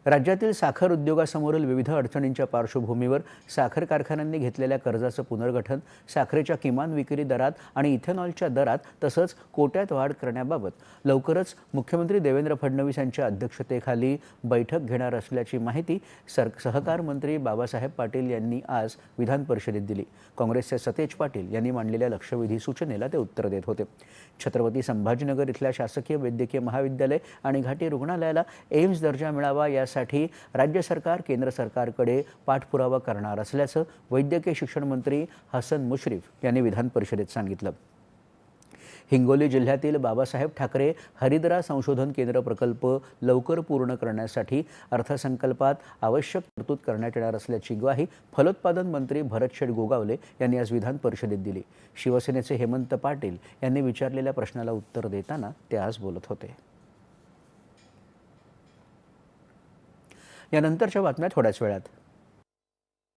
राज्यातील साखर उद्योगासमोरील विविध अडचणींच्या पार्श्वभूमीवर साखर कारखान्यांनी घेतलेल्या कर्जाचं पुनर्गठन, साखरेच्या किमान विक्री दरात आणि इथेनॉलच्या दरात तसंच कोट्यात वाढ करण्याबाबत लवकरच मुख्यमंत्री देवेंद्र फडणवीस यांच्या अध्यक्षतेखाली बैठक घेणार असल्याची माहिती सहकार मंत्री बाबासाहेब पाटील यांनी आज विधान परिषदेत दिली। काँग्रेसचे सतेज पाटील यांनी मांडलेल्या लक्षवेधी सूचनेला ते उत्तर देत होते। छत्रपती संभाजीनगर इथल्या शासकीय वैद्यकीय महाविद्यालय आणि घाटी रुग्णालयाला एम्स दर्जा मिळावा यासाठी राज्य सरकार केंद्र सरकारकडे पाठपुरावा करणार असल्याचं वैद्यकीय शिक्षण मंत्री हसन मुश्रीफ यांनी विधान परिषदेत सांगितलं। हिंगोली जिल्ह्यातील बाबासाहेब ठाकरे हरिद्रा संशोधन केंद्र प्रकल्प लवकर पूर्ण करण्यासाठी अर्थसंकल्पात आवश्यक तरतूद करण्यात येणार असल्याची ग्वाही फलोत्पादन मंत्री भरतशेठ गोगावले यांनी आज विधान परिषदेत दिली। शिवसेनेचे हेमंत पाटील यांनी विचारलेल्या प्रश्नाला उत्तर देताना ते आज बोलत होते। यानंतरच्या बातम्या थोड्याच वेळात।